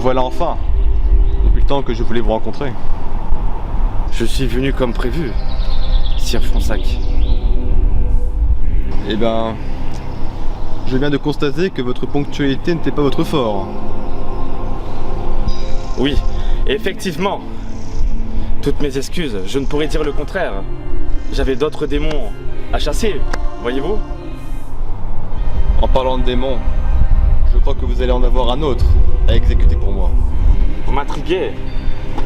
voilà enfin. Depuis le temps que je voulais vous rencontrer. Je suis venu comme prévu, Sir Fronsac. Eh ben, je viens de constater que votre ponctualité n'était pas votre fort. Oui, effectivement. Toutes mes excuses, je ne pourrais dire le contraire. J'avais d'autres démons à chasser, voyez-vous? En parlant de démons, je crois que vous allez en avoir un autre à exécuter pour moi. Vous m'intriguez,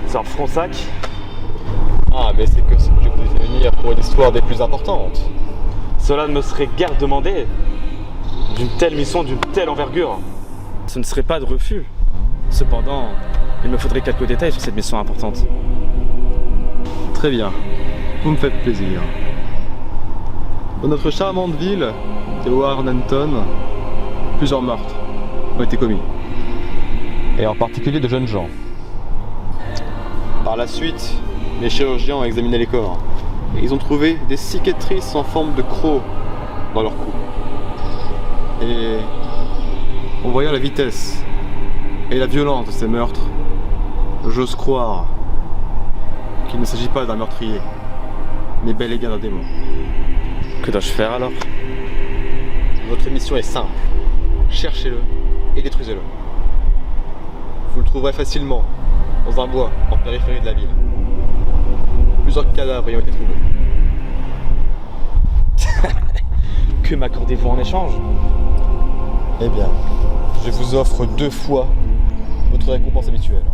Sir Fronsac. Ah, mais c'est que je vous ai venir pour une histoire des plus importantes. Cela ne me serait guère demandé. D'une telle mission, d'une telle envergure. Ce ne serait pas de refus. Cependant, il me faudrait quelques détails sur cette mission importante. Très bien, vous me faites plaisir. Dans notre charmante ville de Warrenton, plusieurs meurtres ont été commis. Et en particulier de jeunes gens. Par la suite, les chirurgiens ont examiné les corps. Et ils ont trouvé des cicatrices en forme de crocs dans leur cou. Et en voyant la vitesse et la violence de ces meurtres, j'ose croire qu'il ne s'agit pas d'un meurtrier, mais bel et bien d'un démon. Que dois-je faire alors? Votre mission est simple. Cherchez-le et détruisez-le. Vous le trouverez facilement dans un bois en périphérie de la ville. Plusieurs cadavres y ont été trouvés. Que m'accordez-vous en échange? Eh bien, je vous offre 2 fois votre récompense habituelle.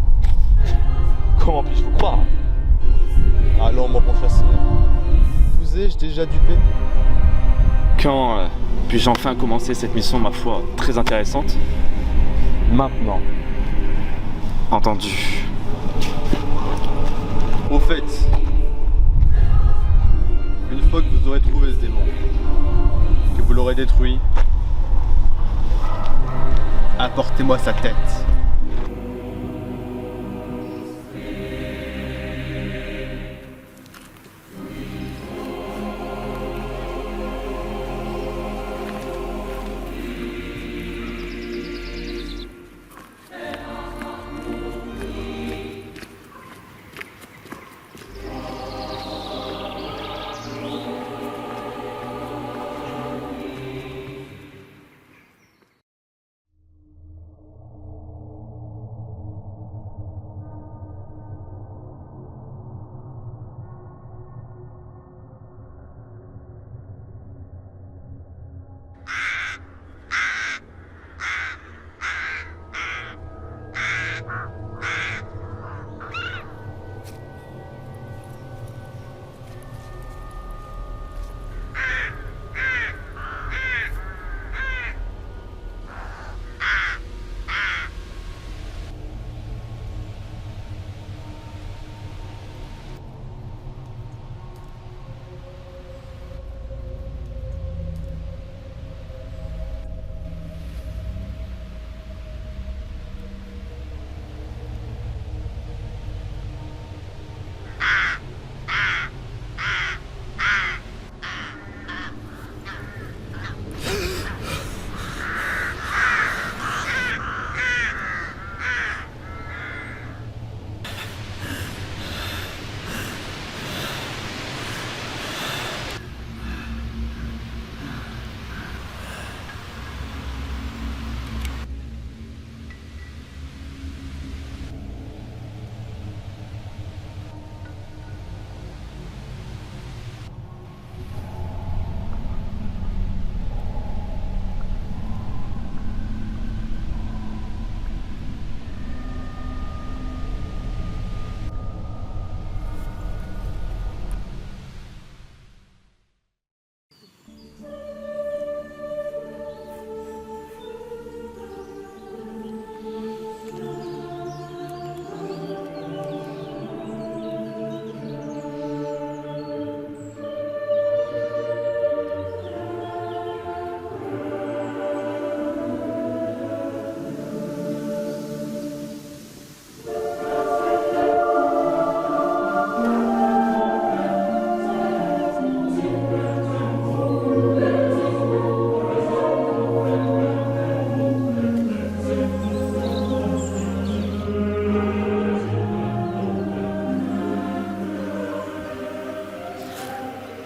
Comment puis-je vous croire? Allons, mon bon chasseur. Vous ai-je déjà dupé? Quand puis-je enfin commencer cette mission, ma foi, très intéressante? Maintenant. Entendu. Au fait, une fois que vous aurez trouvé ce démon, que vous l'aurez détruit, apportez-moi sa tête.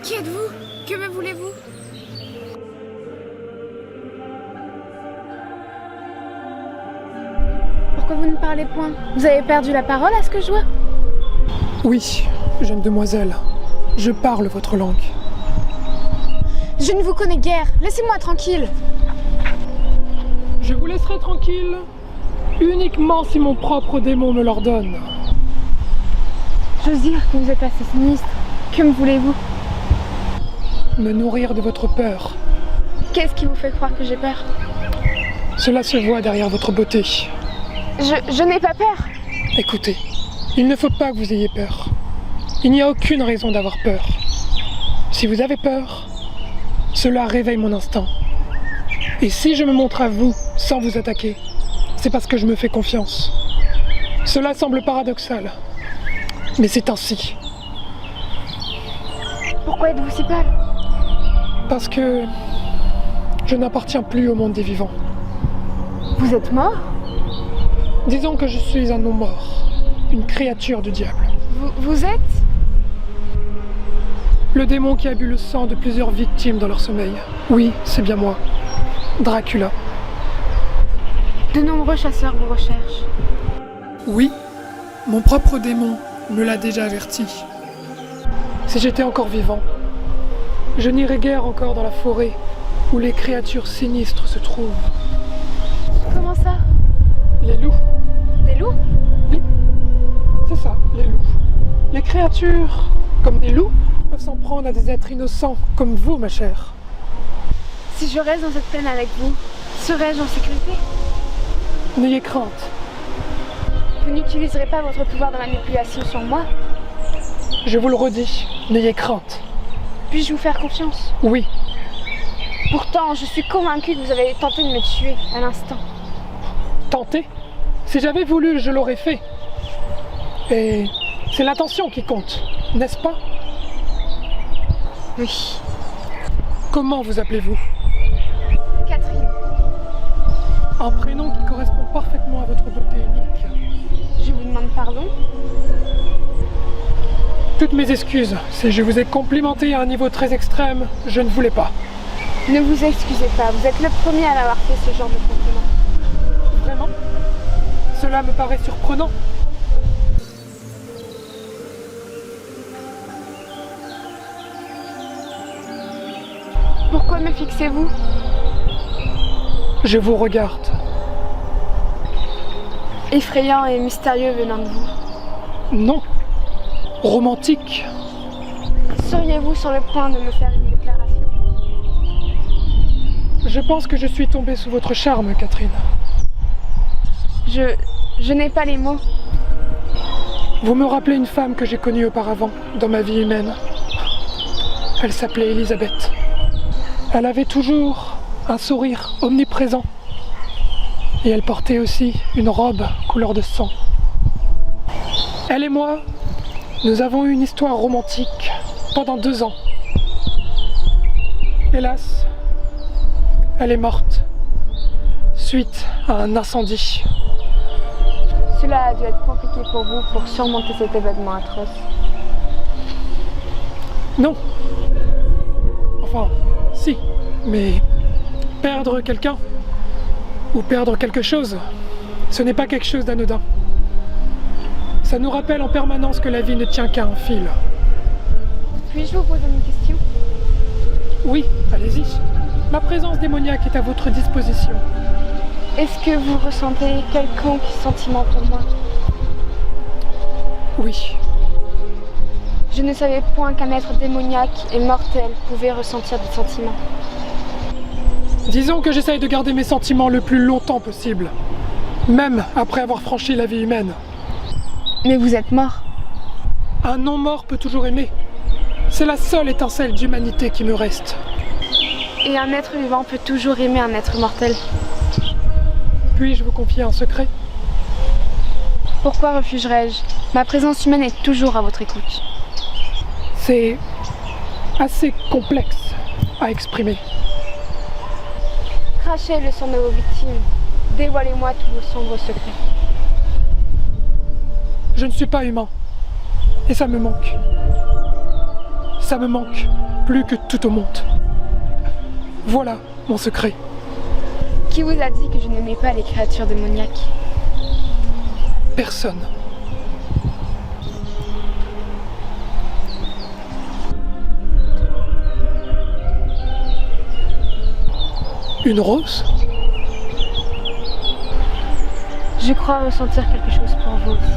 Qui êtes-vous? Que me voulez-vous? Pourquoi vous ne parlez point? Vous avez perdu la parole à ce que je vois? Oui, jeune demoiselle, je parle votre langue. Je ne vous connais guère, laissez-moi tranquille. Je vous laisserai tranquille, uniquement si mon propre démon me l'ordonne. J'ose dire que vous êtes assez sinistre. Que me voulez-vous? Me nourrir de votre peur. Qu'est-ce qui vous fait croire que j'ai peur? Cela se voit derrière votre beauté. Je n'ai pas peur. Écoutez, il ne faut pas que vous ayez peur. Il n'y a aucune raison d'avoir peur. Si vous avez peur, cela réveille mon instinct. Et si je me montre à vous sans vous attaquer, c'est parce que je me fais confiance. Cela semble paradoxal, mais c'est ainsi. Pourquoi êtes-vous si pâle? Parce que je n'appartiens plus au monde des vivants. Vous êtes mort? Disons que je suis un non-mort, une créature du diable. Vous êtes? Le démon qui a bu le sang de plusieurs victimes dans leur sommeil. Oui, c'est bien moi, Dracula. De nombreux chasseurs vous recherchent. Oui, mon propre démon me l'a déjà averti. Si j'étais encore vivant, je n'irais guère encore dans la forêt où les créatures sinistres se trouvent. Comment ça? Les loups. Des loups? Oui, c'est ça, les loups. Les créatures, comme des loups, peuvent s'en prendre à des êtres innocents, comme vous, ma chère. Si je reste dans cette plaine avec vous, serais-je en sécurité? N'ayez crainte, Vous n'utiliserez pas votre pouvoir de manipulation sur moi? je vous le redis, n'ayez crainte. Puis-je vous faire confiance? Oui, Pourtant, je suis convaincue que vous avez tenté de me tuer à l'instant. tentez. Si j'avais voulu, je l'aurais fait. Et c'est l'intention qui compte, n'est-ce pas? Oui. Comment vous appelez-vous? Catherine, Un prénom qui correspond parfaitement à votre beauté unique. je vous demande pardon. Toutes mes excuses, si je vous ai complimenté à un niveau très extrême, je ne voulais pas. Ne vous excusez pas, vous êtes le premier à m'avoir fait ce genre de compliment. Vraiment? Cela me paraît surprenant. Pourquoi me fixez-vous? Je vous regarde. Effrayant et mystérieux venant de vous. Non. Romantique. Seriez-vous sur le point de me faire une déclaration? Je pense que je suis tombée sous votre charme, Catherine. Je n'ai pas les mots. Vous me rappelez une femme que j'ai connue auparavant, dans ma vie humaine. Elle s'appelait Elisabeth. Elle avait toujours un sourire omniprésent. Et elle portait aussi une robe couleur de sang. Elle et moi, nous avons eu une histoire romantique pendant 2 ans. Hélas, elle est morte, suite à un incendie. Cela a dû être compliqué pour vous pour surmonter cet événement atroce. Non. Enfin, si, mais perdre quelqu'un, ou perdre quelque chose, ce n'est pas quelque chose d'anodin. Ça nous rappelle en permanence que la vie ne tient qu'à un fil. Puis-je vous poser une question? Oui, allez-y. Ma présence démoniaque est à votre disposition. Est-ce que vous ressentez quelconque sentiment pour moi? Oui, Je ne savais point qu'un être démoniaque et mortel pouvait ressentir des sentiments. disons que j'essaye de garder mes sentiments le plus longtemps possible, même après avoir franchi la vie humaine. Mais vous êtes mort. Un non-mort peut toujours aimer. C'est la seule étincelle d'humanité qui me reste. Et un être vivant peut toujours aimer un être mortel. Puis-je vous confier un secret? Pourquoi refuserais-je? Ma présence humaine est toujours à votre écoute. C'est assez complexe à exprimer. Crachez le sang de vos victimes. Dévoilez-moi tous vos sombres secrets. Je ne suis pas humain. Et ça me manque. Ça me manque, plus que tout au monde. Voilà mon secret. Qui vous a dit que je n'aimais pas les créatures démoniaques? Personne. Une rose? Je crois ressentir quelque chose pour vous aussi.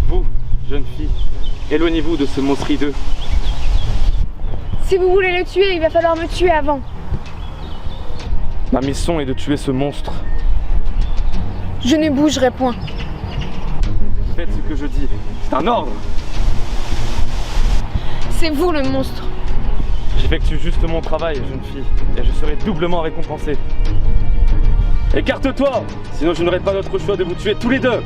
Vous, jeune fille, éloignez-vous de ce monstre hideux. Si vous voulez le tuer, il va falloir me tuer avant. Ma mission est de tuer ce monstre. Je ne bougerai point. Faites ce que je dis, c'est un ordre. C'est vous le monstre. J'effectue juste mon travail, jeune fille, et je serai doublement récompensé. Écarte-toi, sinon je n'aurai pas d'autre choix de vous tuer tous les deux.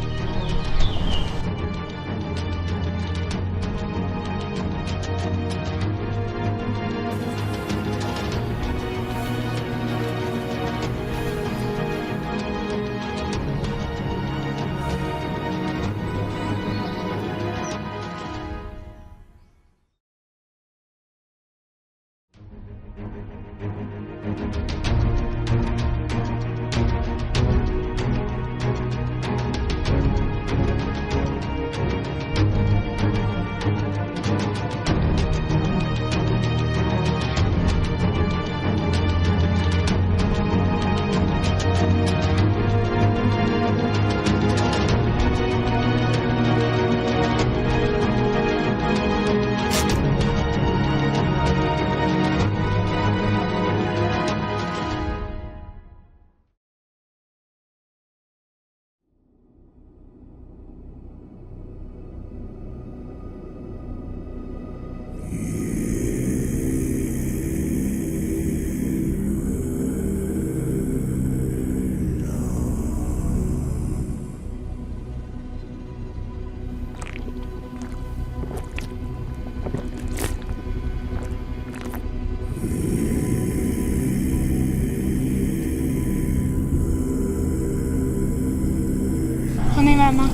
Prenez ma main.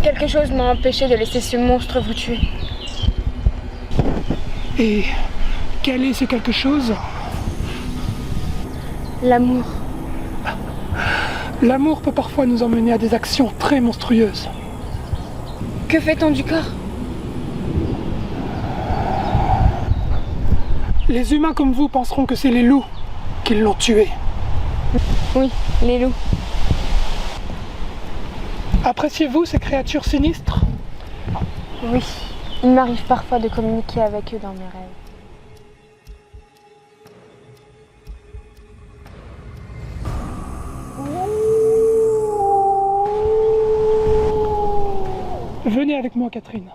Quelque chose m'a empêché de laisser ce monstre vous tuer. Et quel est ce quelque chose? L'amour. L'amour peut parfois nous emmener à des actions très monstrueuses. Que fait-on du corps? Les humains comme vous penseront que c'est les loups qui l'ont tué. Oui, les loups. Appréciez-vous ces créatures sinistres? Oui, il m'arrive parfois de communiquer avec eux dans mes rêves. Venez avec moi, Catherine.